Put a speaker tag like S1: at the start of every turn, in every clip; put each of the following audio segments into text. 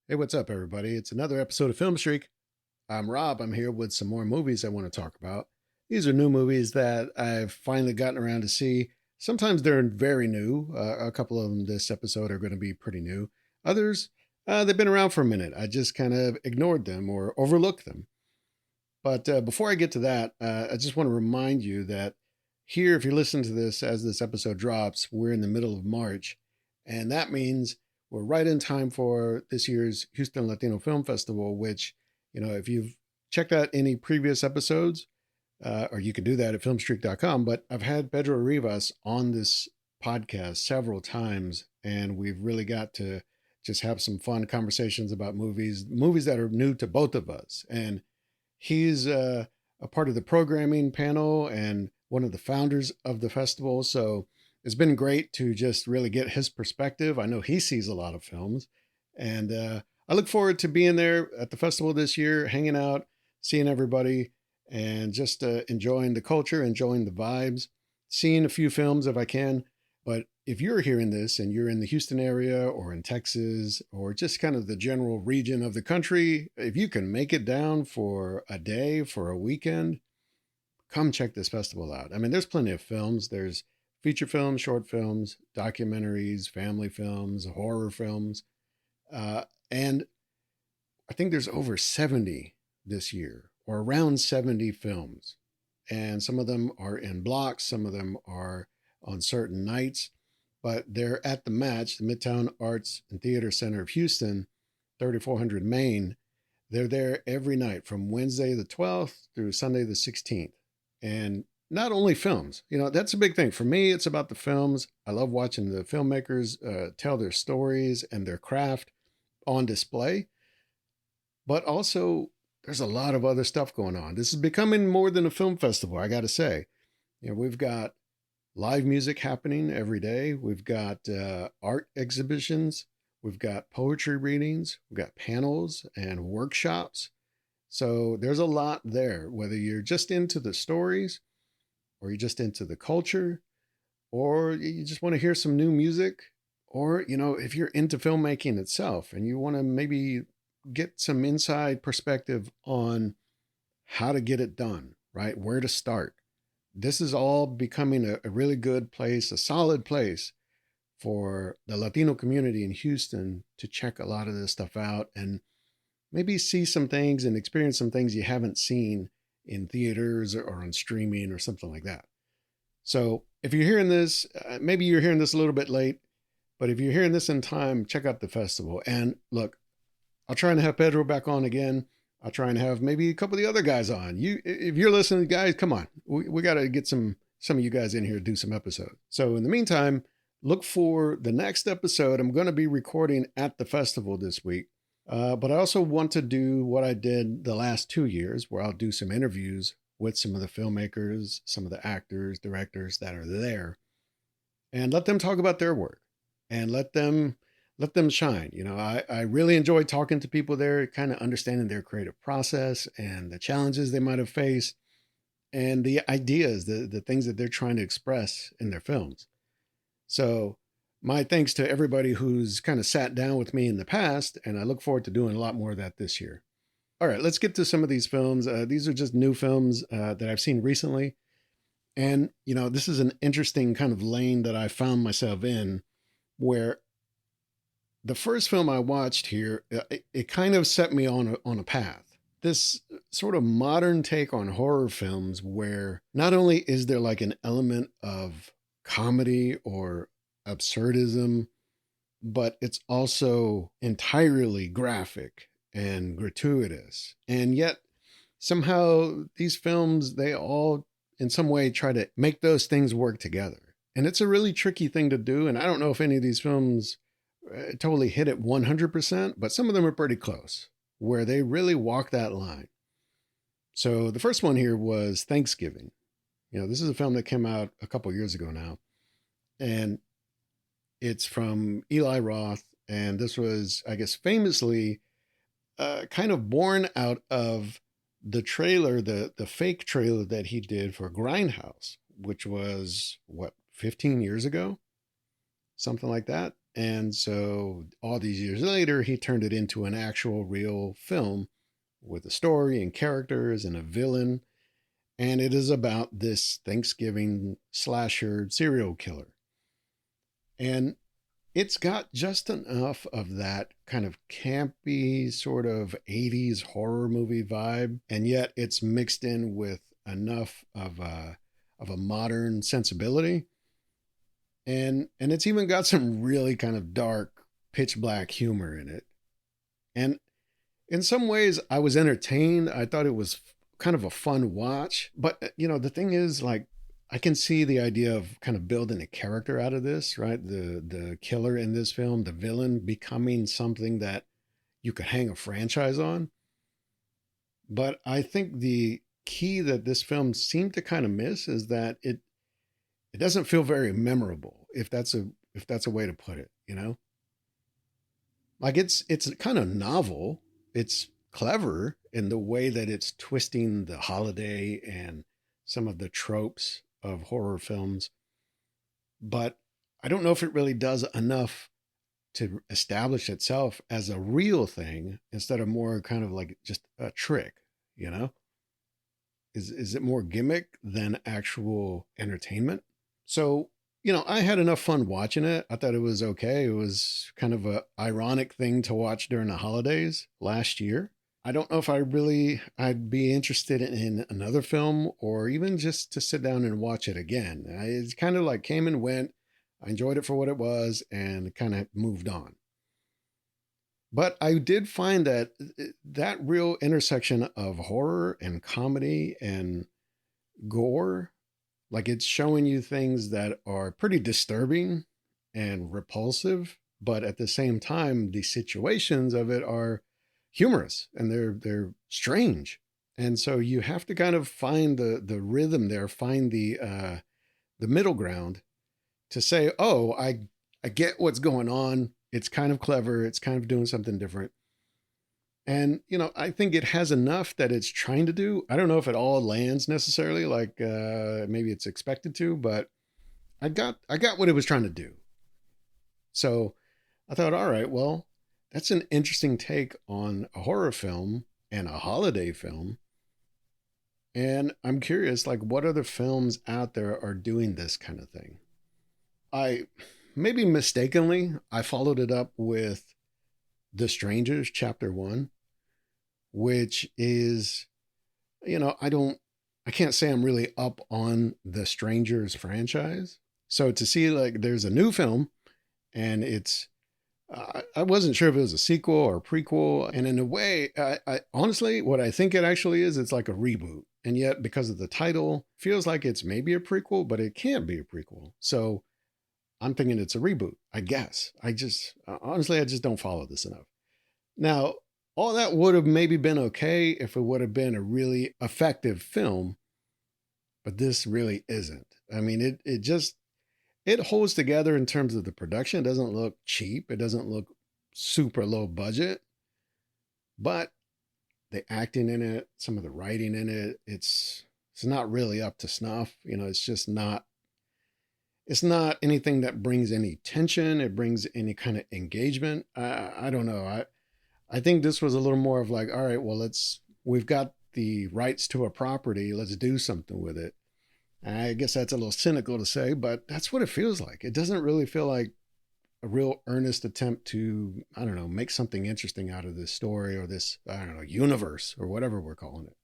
S1: Hey, what's up, everybody? It's another episode of Film Streak. I'm Rob. I'm here with some more movies I want to talk about. These are new movies that I've finally gotten around to see. Sometimes they're very new. A couple of them this episode are going to be pretty new. Others, they've been around for a minute. I just kind of ignored them or overlooked them. But before I get to that, I just want to remind you that here, if you're listening to this as this episode drops, we're in the middle of March. And that means we're right in time for this year's Houston Latino Film Festival, which, if you've checked out any previous episodes, or you can do that at filmstreak.com, but I've had Pedro Rivas on this podcast several times, and we've really got to just have some fun conversations about movies that are new to both of us. And he's a part of the programming panel and one of the founders of the festival. So it's been great to just really get his perspective. I know he sees a lot of films. And I look forward to being there at the festival this year, hanging out, seeing everybody, and just enjoying the culture, enjoying the vibes, seeing a few films if I can. But if you're hearing this and you're in the Houston area or in Texas or just kind of the general region of the country, if you can make it down for a day, for a weekend, come check this festival out. I mean, there's plenty of films. There's feature films, short films, documentaries, family films, horror films. And I think there's over 70 this year, or around 70 films. And some of them are in blocks, some of them are on certain nights, but they're at the match, the Midtown Arts and Theater Center of Houston, 3400 Main. They're there every night from Wednesday the 12th through Sunday the 16th. And not only films, that's a big thing. For me, it's about the films. I love watching the filmmakers tell their stories and their craft on display. But also, there's a lot of other stuff going on. This is becoming more than a film festival, I got to say. We've got live music happening every day. We've got art exhibitions. We've got poetry readings. We've got panels and workshops. So there's a lot there, whether you're just into the stories or you're just into the culture or you just want to hear some new music or, if you're into filmmaking itself and you want to maybe get some inside perspective on how to get it done, right? Where to start. This is all becoming a really good place, a solid place for the Latino community in Houston to check a lot of this stuff out and maybe see some things and experience some things you haven't seen in theaters or on streaming or something like that. So if you're hearing this, maybe you're hearing this a little bit late, but if you're hearing this in time, check out the festival. And look, I'll try and have Pedro back on again. I'll try and have maybe a couple of the other guys on. If you're listening, guys, come on. We got to get some of you guys in here to do some episodes. So in the meantime, look for the next episode. I'm going to be recording at the festival this week. But I also want to do what I did the last 2 years, where I'll do some interviews with some of the filmmakers, some of the actors, directors that are there, and let them talk about their work and let them shine. I really enjoy talking to people there, kind of understanding their creative process and the challenges they might have faced and the ideas, the things that they're trying to express in their films. So my thanks to everybody who's kind of sat down with me in the past, and I look forward to doing a lot more of that this year. All right, let's get to some of these films. These are just new films that I've seen recently. And, this is an interesting kind of lane that I found myself in where the first film I watched here, it kind of set me on a path. This sort of modern take on horror films where not only is there like an element of comedy or absurdism, but it's also entirely graphic and gratuitous. And yet, somehow, these films, they all in some way try to make those things work together. And it's a really tricky thing to do. And I don't know if any of these films totally hit it 100%, but some of them are pretty close, where they really walk that line. So the first one here was Thanksgiving. This is a film that came out a couple years ago now. And it's from Eli Roth. And this was, I guess, famously kind of born out of the trailer, the fake trailer that he did for Grindhouse, which was, what, 15 years ago? Something like that. And so all these years later, he turned it into an actual real film with a story and characters and a villain. And it is about this Thanksgiving slasher serial killer. And it's got just enough of that kind of campy sort of 80s horror movie vibe, and yet it's mixed in with enough of a modern sensibility. And it's even got some really kind of dark pitch black humor in it. And in some ways I was entertained. I thought it was kind of a fun watch, but the thing is, like, I can see the idea of kind of building a character out of this, right? The killer in this film, the villain, becoming something that you could hang a franchise on. But I think the key that this film seemed to kind of miss is that it doesn't feel very memorable, if that's a way to put it, Like, it's kind of novel. It's clever in the way that it's twisting the holiday and some of the tropes of horror films, but I don't know if it really does enough to establish itself as a real thing instead of more kind of like just a trick, you know? Is it more gimmick than actual entertainment? So, I had enough fun watching it. I thought it was okay. It was kind of a ironic thing to watch during the holidays last year. I don't know if I'd be interested in another film or even just to sit down and watch it again. It's kind of like came and went. I enjoyed it for what it was and kind of moved on. But I did find that that real intersection of horror and comedy and gore, like, it's showing you things that are pretty disturbing and repulsive, but at the same time, the situations of it are humorous and they're strange. And so you have to kind of find the rhythm there, find the middle ground to say, oh, I get what's going on. It's kind of clever. It's kind of doing something different. And, I think it has enough that it's trying to do. I don't know if it all lands necessarily like maybe it's expected to, but I got what it was trying to do. So I thought, all right, well, that's an interesting take on a horror film and a holiday film. And I'm curious, like, what other films out there are doing this kind of thing? I maybe mistakenly, I followed it up with The Strangers, Chapter One, which is, I can't say I'm really up on the Strangers franchise. So to see, like, there's a new film and I wasn't sure if it was a sequel or a prequel. And in a way, I honestly, what I think it actually is, it's like a reboot. And yet, because of the title, feels like it's maybe a prequel, but it can't be a prequel. So I'm thinking it's a reboot, I guess. Honestly, I just don't follow this enough. Now, all that would have maybe been okay if it would have been a really effective film, but this really isn't. I mean, it holds together in terms of the production. It doesn't look cheap. It doesn't look super low budget, but the acting in it, some of the writing in it, it's not really up to snuff. It's just not. It's not anything that brings any tension. It brings any kind of engagement. I don't know. I think this was a little more of like, all right, well, we've got the rights to a property. Let's do something with it. I guess that's a little cynical to say, but that's what it feels like. It doesn't really feel like a real earnest attempt to, I don't know, make something interesting out of this story or this, I don't know, universe or whatever we're calling it.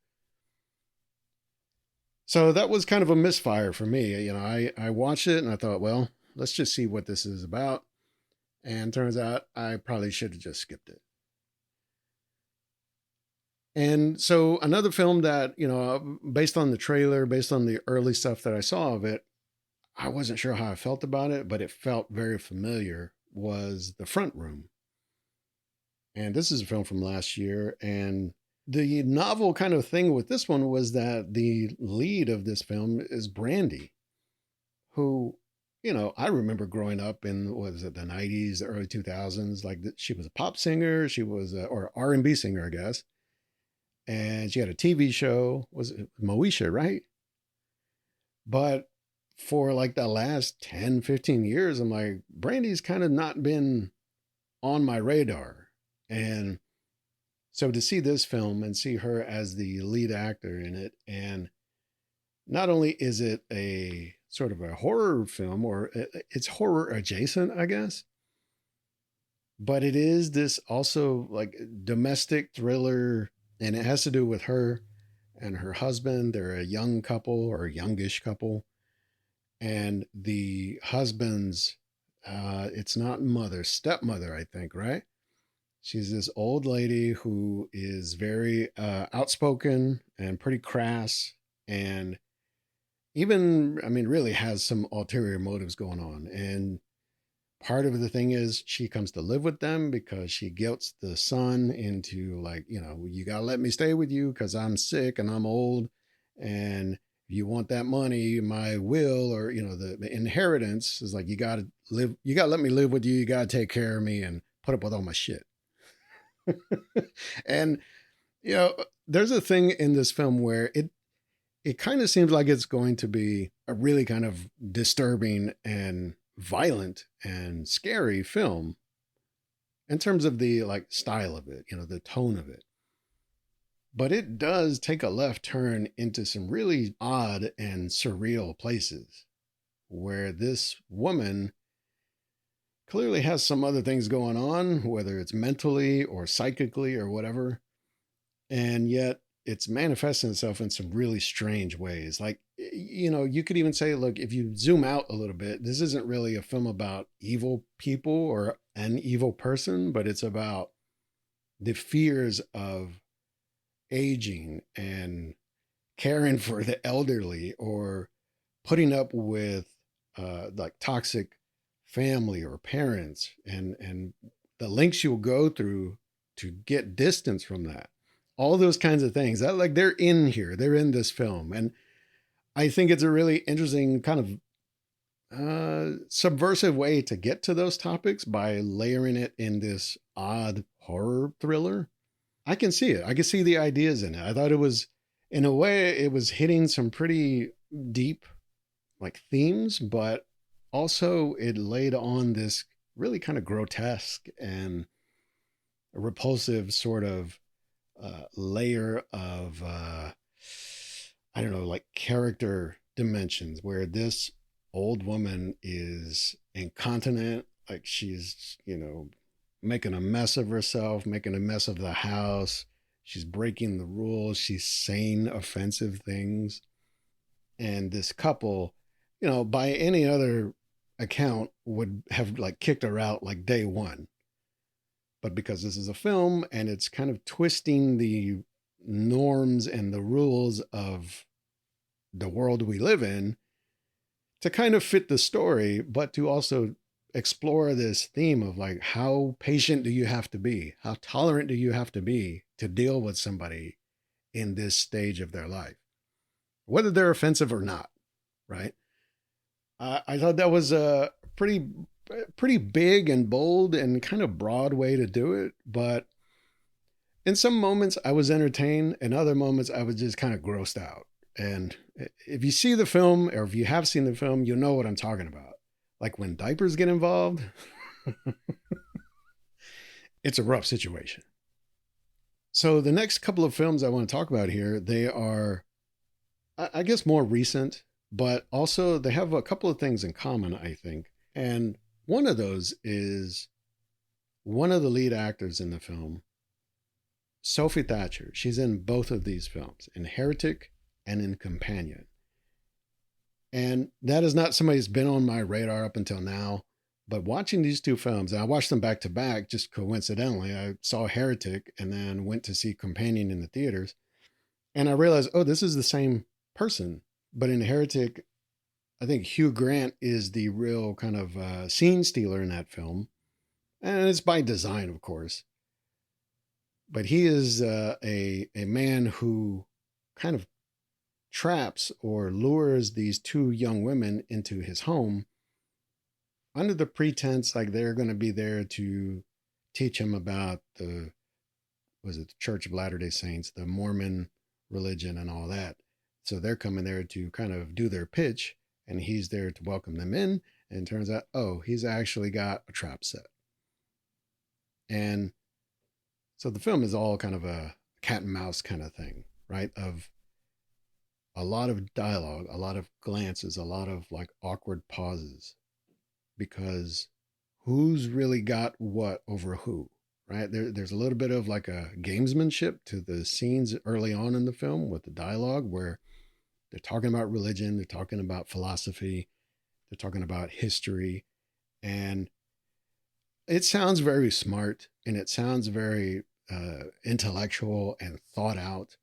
S1: So that was kind of a misfire for me. I watched it and I thought, well, let's just see what this is about. And turns out I probably should have just skipped it. And so another film that, based on the trailer, based on the early stuff that I saw of it, I wasn't sure how I felt about it, but it felt very familiar, was The Front Room. And this is a film from last year. And the novel kind of thing with this one was that the lead of this film is Brandy, who, I remember growing up in, what was it, the 90s, the early 2000s. Like, she was a pop singer. She was, or R&B singer, I guess. And she had a TV show. Was it Moesha, right? But for like the last 10, 15 years, I'm like, Brandy's kind of not been on my radar. And so to see this film and see her as the lead actor in it, and not only is it a sort of a horror film, or it's horror adjacent, I guess, but it is this also like domestic thriller, and it has to do with her and her husband. They're a young couple or a youngish couple, and the husband's it's not mother, stepmother, I think, right? She's this old lady who is very outspoken and pretty crass, and even, I mean, really has some ulterior motives going on. And part of the thing is she comes to live with them because she guilts the son into, like, you got to let me stay with you because I'm sick and I'm old. And if you want that money, my will, or, the inheritance is like, you got to live, you got to let me live with you. You got to take care of me and put up with all my shit. And, there's a thing in this film where it kind of seems like it's going to be a really kind of disturbing and violent and scary film in terms of the like style of it, the tone of it. But it does take a left turn into some really odd and surreal places where this woman clearly has some other things going on, whether it's mentally or psychically or whatever. And yet it's manifesting itself in some really strange ways. Like, you could even say, look, if you zoom out a little bit, this isn't really a film about evil people or an evil person, but it's about the fears of aging and caring for the elderly, or putting up with like toxic family or parents, and the lengths you'll go through to get distance from that. All those kinds of things that, like, they're in here, they're in this film. And I think it's a really interesting kind of subversive way to get to those topics by layering it in this odd horror thriller. I can see it. I can see the ideas in it. I thought it was, in a way, it was hitting some pretty deep like themes, but also it laid on this really kind of grotesque and repulsive sort of layer of I don't know, like character dimensions, where this old woman is incontinent, like she's, making a mess of herself, making a mess of the house. She's breaking the rules. She's saying offensive things. And this couple, by any other account, would have like kicked her out like day one. But because this is a film and it's kind of twisting the norms and the rules of the world we live in to kind of fit the story, but to also explore this theme of like, how patient do you have to be? How tolerant do you have to be to deal with somebody in this stage of their life, whether they're offensive or not, right? I thought that was a pretty big and bold and kind of broad way to do it. But in some moments I was entertained, and other moments I was just kind of grossed out. And if you see the film, or if you have seen the film, you'll know what I'm talking about. Like when diapers get involved, it's a rough situation. So the next couple of films I want to talk about here, they are, I guess, more recent, but also they have a couple of things in common, I think. And one of those is one of the lead actors in the film, Sophie Thatcher. She's in both of these films, in Heretic and in Companion. And that is not somebody who's been on my radar up until now. But watching these two films, and I watched them back to back just coincidentally. I saw Heretic and then went to see Companion in the theaters. And I realized, oh, this is the same person. But in Heretic, I think Hugh Grant is the real kind of scene stealer in that film. And it's by design, of course. But he is a man who kind of traps or lures these two young women into his home under the pretense like they're going to be there to teach him about the Church of Latter-day Saints, the Mormon religion and all that. So they're coming there to kind of do their pitch, and he's there to welcome them in. And it turns out, oh, he's actually got a trap set. And so the film is all kind of a cat and mouse kind of thing, right? Of a lot of dialogue, a lot of glances, a lot of like awkward pauses, because who's really got what over who, right? There's a little bit of like a gamesmanship to the scenes early on in the film with the dialogue where they're talking about religion, they're talking about philosophy, they're talking about history, and it sounds very smart and it sounds very intellectual and thought out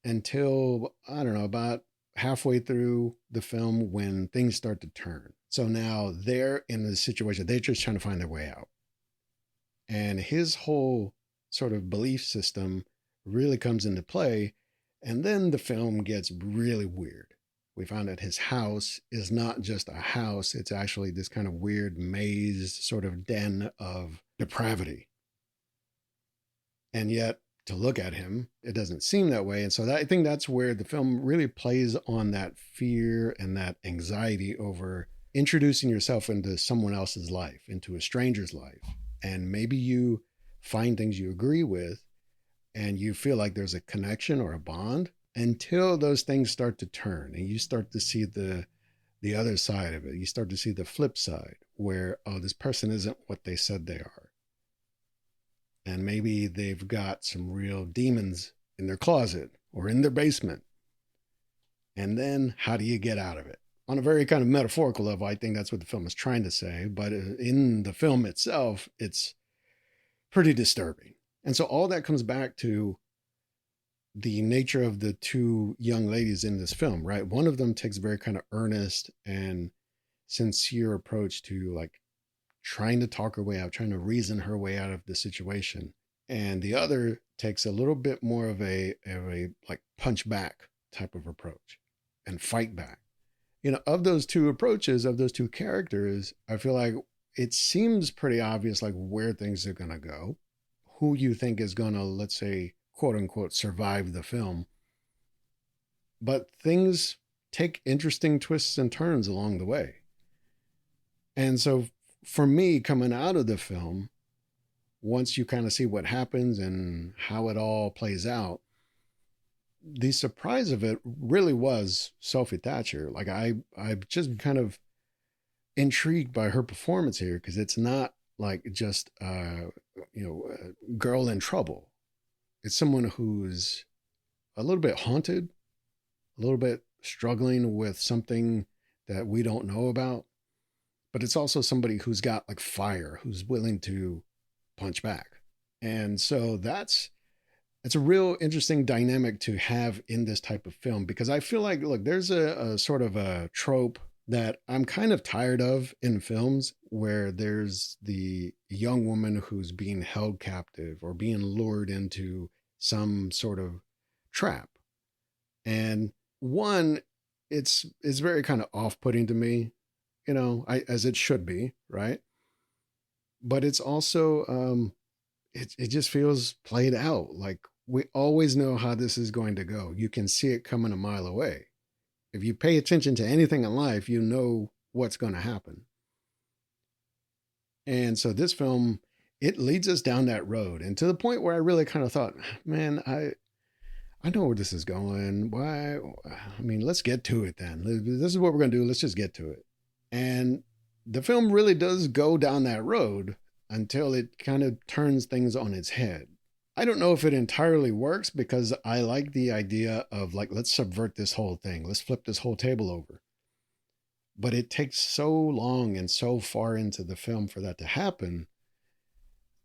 S1: until, I don't know, about halfway through the film when things start to turn. So now they're in a situation, they're just trying to find their way out. And his whole sort of belief system really comes into play. And then the film gets really weird. We found that his house is not just a house, it's actually this kind of weird maze, sort of den of depravity. And yet, to look at him, it doesn't seem that way. And so I think that's where the film really plays on that fear and that anxiety over introducing yourself into someone else's life, into a stranger's life. And maybe you find things you agree with and you feel like there's a connection or a bond until those things start to turn and you start to see the other side of it. You start to see the flip side where, oh, this person isn't what they said they are. And maybe they've got some real demons in their closet or in their basement. And then how do you get out of it? On a very kind of metaphorical level, I think that's what the film is trying to say. But in the film itself, it's pretty disturbing. And so all that comes back to the nature of the two young ladies in this film, right? One of them takes a very kind of earnest and sincere approach to like trying to talk her way out, trying to reason her way out of the situation. And the other takes a little bit more of a like punch back type of approach and fight back. You know, of those two approaches, of those two characters, I feel like it seems pretty obvious like where things are going to go, who you think is going to, let's say, quote unquote, survive the film. But things take interesting twists and turns along the way. And so for me, coming out of the film, once you kind of see what happens and how it all plays out, the surprise of it really was Sophie Thatcher. Like I'm just kind of intrigued by her performance here because it's not like just a girl in trouble. It's someone who's a little bit haunted, a little bit struggling with something that we don't know about. But it's also somebody who's got like fire, who's willing to punch back. And so it's a real interesting dynamic to have in this type of film because I feel like, look, there's a sort of a trope that I'm kind of tired of in films where there's the young woman who's being held captive or being lured into some sort of trap. And one, it's very kind of off-putting to me, as it should be, right? But it's also it just feels played out. Like we always know how this is going to go. You can see it coming a mile away. If you pay attention to anything in life, you know what's going to happen. And so this film, it leads us down that road, and to the point where I really kind of thought, man, I know where this is going. Why? I mean, let's get to it then. This is what we're going to do. Let's just get to it. And the film really does go down that road until it kind of turns things on its head. I don't know if it entirely works because I like the idea of like, let's subvert this whole thing. Let's flip this whole table over. But it takes so long and so far into the film for that to happen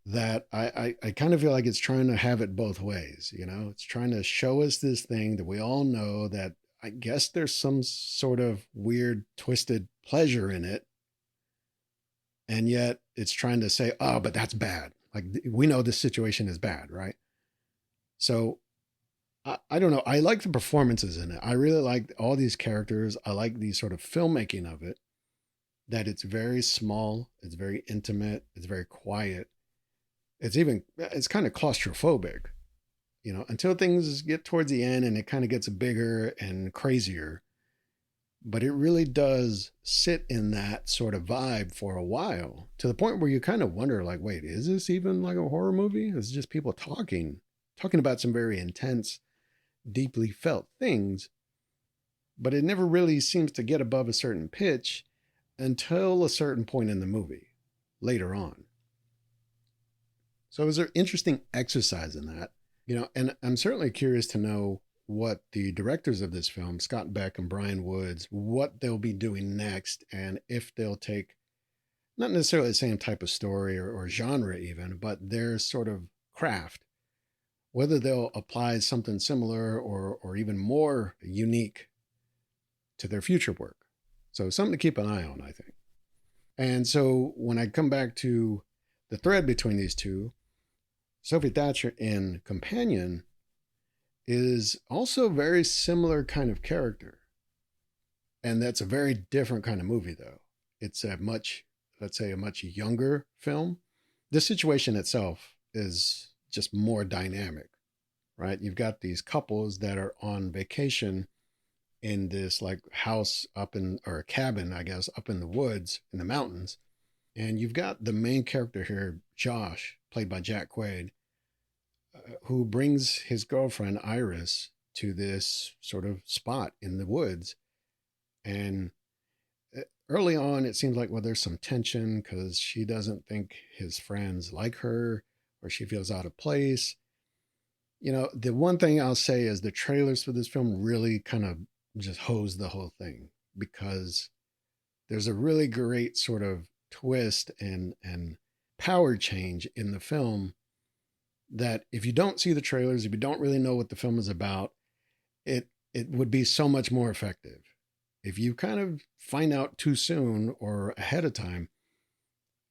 S1: that I kind of feel like it's trying to have it both ways. It's trying to show us this thing that we all know that I guess there's some sort of weird twisted pleasure in it. And yet it's trying to say, oh, but that's bad. Like we know this situation is bad, right? So I don't know. I like the performances in it. I really like all these characters. I like the sort of filmmaking of it, that it's very small. It's very intimate. It's very quiet. It's kind of claustrophobic, until things get towards the end and it kind of gets bigger and crazier. but it really does sit in that sort of vibe for a while, to the point where you kind of wonder, like, wait, is this even like a horror movie? It's just people talking about some very intense, deeply felt things, but it never really seems to get above a certain pitch until a certain point in the movie later on. So it was an interesting exercise in that, and I'm certainly curious to know what the directors of this film, Scott Beck and Brian Woods, what they'll be doing next, and if they'll take not necessarily the same type of story or genre even, but their sort of craft, whether they'll apply something similar or even more unique to their future work. So something to keep an eye on, I think. And so when I come back to the thread between these two, Sophie Thatcher in Companion is also a very similar kind of character. And that's a very different kind of movie, though. It's a much, let's say, a much younger film. The situation itself is just more dynamic, right? You've got these couples that are on vacation in this like house up in, or a cabin, I guess, up in the woods, in the mountains. And you've got the main character here, Josh, played by Jack Quaid, who brings his girlfriend, Iris, to this sort of spot in the woods. And early on, it seems like, well, there's some tension because she doesn't think his friends like her or she feels out of place. The one thing I'll say is the trailers for this film really kind of just hose the whole thing, because there's a really great sort of twist and power change in the film that if you don't see the trailers, if you don't really know what the film is about, it would be so much more effective. If you kind of find out too soon or ahead of time,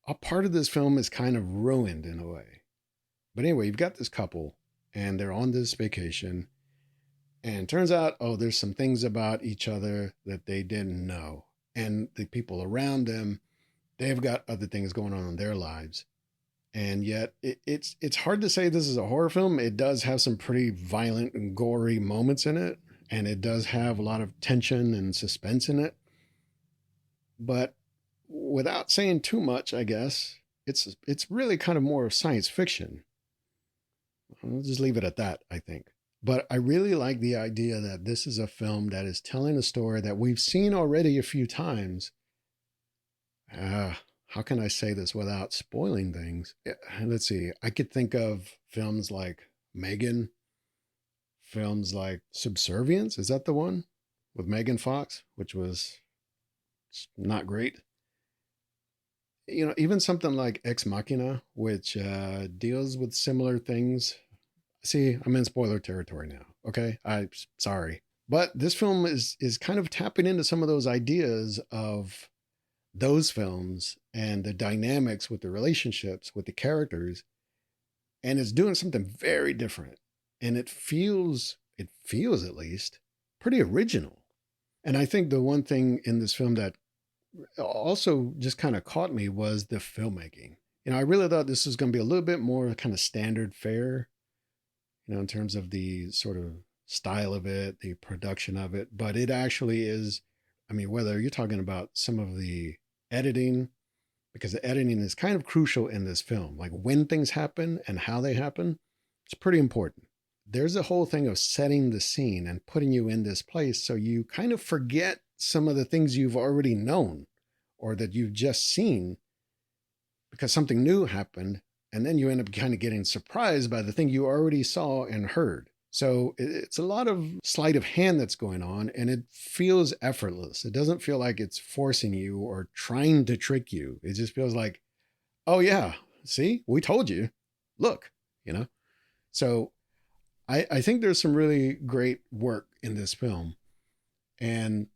S1: a part of this film is kind of ruined in a way. But anyway, you've got this couple and they're on this vacation, and turns out, oh, there's some things about each other that they didn't know. And the people around them, they've got other things going on in their lives. And yet it's hard to say this is a horror film. It does have some pretty violent and gory moments in it. And it does have a lot of tension and suspense in it. But without saying too much, I guess, it's really kind of more science fiction. I'll just leave it at that, I think. But I really like the idea that this is a film that is telling a story that we've seen already a few times. How can I say this without spoiling things? Let's see. I could think of films like Megan, films like Subservience. Is that the one with Megan Fox, which was not great? Even something like Ex Machina, which deals with similar things. See, I'm in spoiler territory now. Okay, I'm sorry, but this film is kind of tapping into some of those ideas of those films and the dynamics with the relationships with the characters, and it's doing something very different. And it feels at least pretty original. And I think the one thing in this film that also just kind of caught me was the filmmaking. I really thought this was going to be a little bit more kind of standard fare, in terms of the sort of style of it, the production of it. But it actually is, I mean, whether you're talking about some of the editing, because the editing is kind of crucial in this film, like when things happen and how they happen, it's pretty important. There's a whole thing of setting the scene and putting you in this place so you kind of forget some of the things you've already known or that you've just seen because something new happened. And then you end up kind of getting surprised by the thing you already saw and heard. So it's a lot of sleight of hand that's going on, and it feels effortless. It doesn't feel like it's forcing you or trying to trick you. It just feels like, oh yeah, see, we told you, look, So I think there's some really great work in this film. And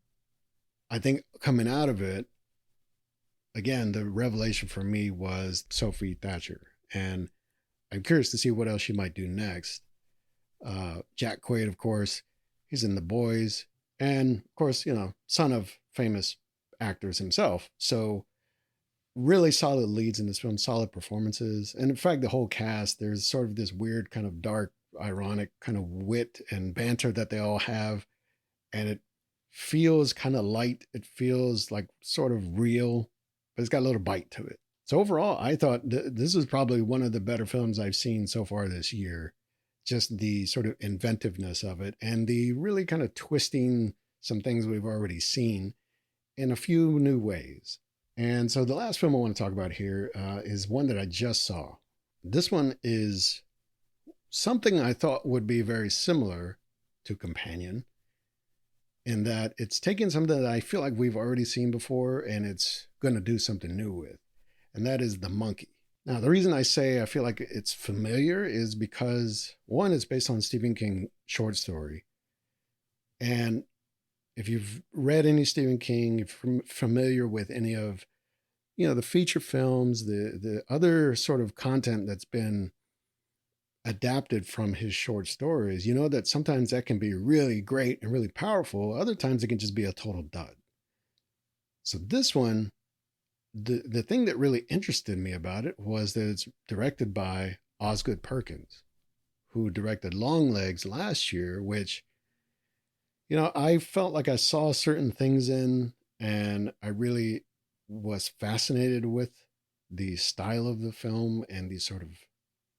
S1: I think coming out of it, again, the revelation for me was Sophie Thatcher. And I'm curious to see what else she might do next. Jack Quaid, of course, he's in The Boys. And of course, son of famous actors himself. So really solid leads in this film, solid performances. And in fact, the whole cast, there's sort of this weird kind of dark, ironic kind of wit and banter that they all have. And it feels kind of light. It feels like sort of real, but it's got a little bite to it. So overall, I thought this is probably one of the better films I've seen so far this year. Just the sort of inventiveness of it and the really kind of twisting some things we've already seen in a few new ways. And so the last film I want to talk about here is one that I just saw. This one is something I thought would be very similar to Companion, in that it's taking something that I feel like we've already seen before and it's going to do something new with. And that is The Monkey. Now, the reason I say I feel like it's familiar is because, one, it's based on Stephen King short story. And if you've read any Stephen King, if you're familiar with any of, the feature films, the other sort of content that's been adapted from his short stories, you know that sometimes that can be really great and really powerful. Other times it can just be a total dud. So this one, the thing that really interested me about it was that it's directed by Osgood Perkins, who directed Longlegs last year, which, I felt like I saw certain things in, and I really was fascinated with the style of the film and the sort of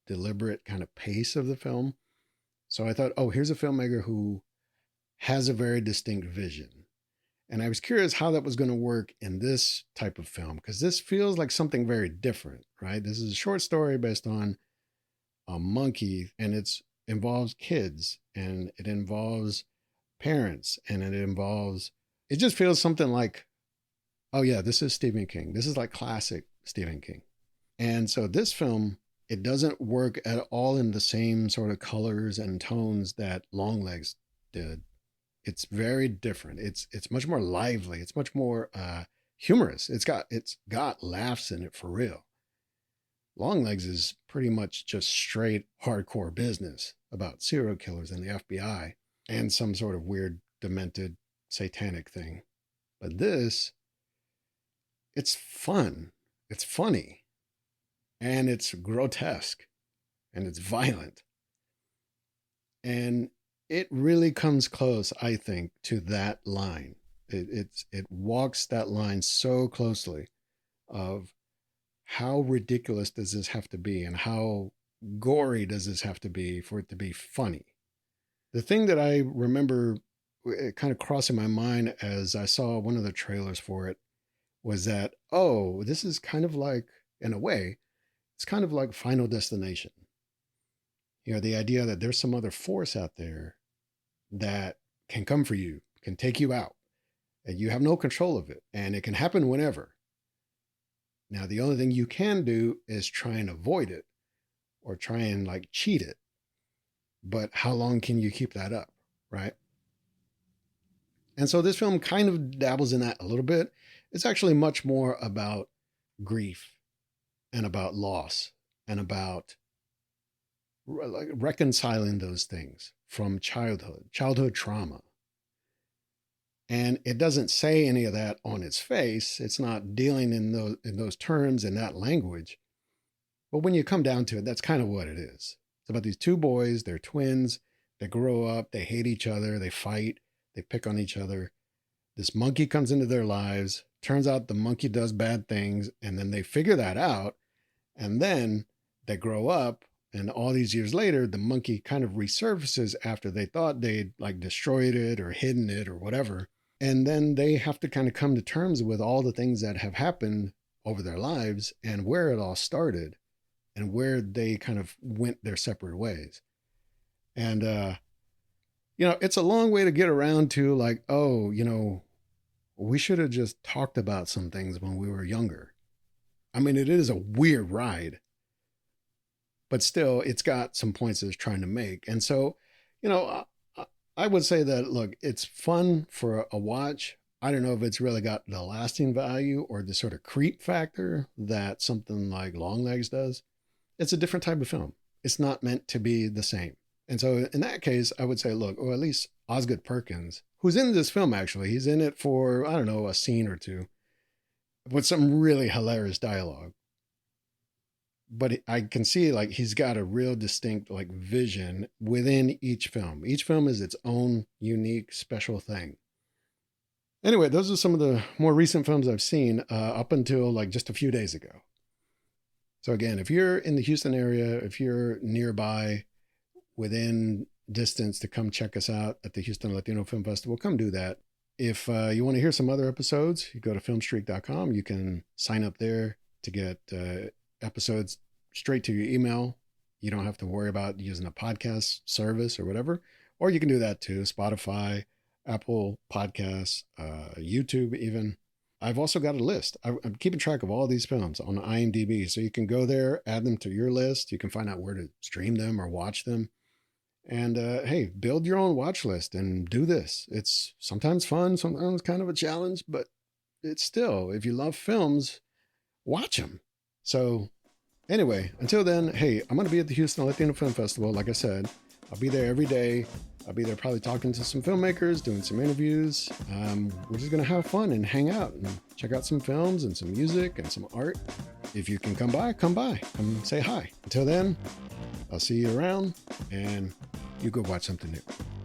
S1: deliberate kind of pace of the film. So I thought, oh, here's a filmmaker who has a very distinct vision. And I was curious how that was going to work in this type of film, because this feels like something very different, right? This is a short story based on a monkey, and it involves kids, and it involves parents, and it just feels something like, oh yeah, this is Stephen King. This is like classic Stephen King. And so this film, it doesn't work at all in the same sort of colors and tones that Longlegs did. It's very different. It's much more lively. It's much more humorous. It's got laughs in it for real. Longlegs is pretty much just straight hardcore business about serial killers and the FBI and some sort of weird, demented, satanic thing. But this, it's fun. It's funny. And it's grotesque. And it's violent. And it really comes close, I think, to that line. It walks that line so closely of how ridiculous does this have to be and how gory does this have to be for it to be funny. The thing that I remember kind of crossing my mind as I saw one of the trailers for it was that, oh, this is kind of like, in a way, it's kind of like Final Destination. The idea that there's some other force out there that can come for you, can take you out, and you have no control of it, and it can happen whenever. Now, the only thing you can do is try and avoid it or try and like cheat it. But how long can you keep that up, right? And so this film kind of dabbles in that a little bit. It's actually much more about grief and about loss and about reconciling those things from childhood trauma. And it doesn't say any of that on its face. It's not dealing in those terms in that language. But when you come down to it, that's kind of what it is. It's about these two boys, they're twins, they grow up, they hate each other, they fight, they pick on each other. This monkey comes into their lives. Turns out the monkey does bad things, and then they figure that out. And then they grow up, and all these years later, the monkey kind of resurfaces after they thought they'd like destroyed it or hidden it or whatever. And then they have to kind of come to terms with all the things that have happened over their lives and where it all started and where they kind of went their separate ways. And, it's a long way to get around to like, oh, we should have just talked about some things when we were younger. I mean, it is a weird ride, but still, it's got some points it's trying to make. And so, I would say that, look, it's fun for a watch. I don't know if it's really got the lasting value or the sort of creep factor that something like Longlegs does. It's a different type of film. It's not meant to be the same. And so in that case, I would say, look, or at least Osgood Perkins, who's in this film, actually, he's in it for, I don't know, a scene or two with some really hilarious dialogue. But I can see like he's got a real distinct like vision within each film. Each film is its own unique special thing. Anyway, those are some of the more recent films I've seen up until like just a few days ago. So again, if you're in the Houston area, if you're nearby, within distance to come check us out at the Houston Latino Film Festival, come do that. If you want to hear some other episodes, you go to filmstreak.com. You can sign up there to get episodes straight to your email. You don't have to worry about using a podcast service or whatever. Or you can do that too, Spotify, Apple Podcasts, YouTube even. I've also got a list. I'm keeping track of all these films on IMDb. So you can go there, add them to your list. You can find out where to stream them or watch them. And hey, build your own watch list and do this. It's sometimes fun, sometimes kind of a challenge, but it's still, if you love films, watch them. So anyway, until then, hey, I'm going to be at the Houston Latino Film Festival. Like I said, I'll be there every day. I'll be there probably talking to some filmmakers, doing some interviews. We're just going to have fun and hang out and check out some films and some music and some art. If you can come by, come say hi. Until then, I'll see you around, and you go watch something new.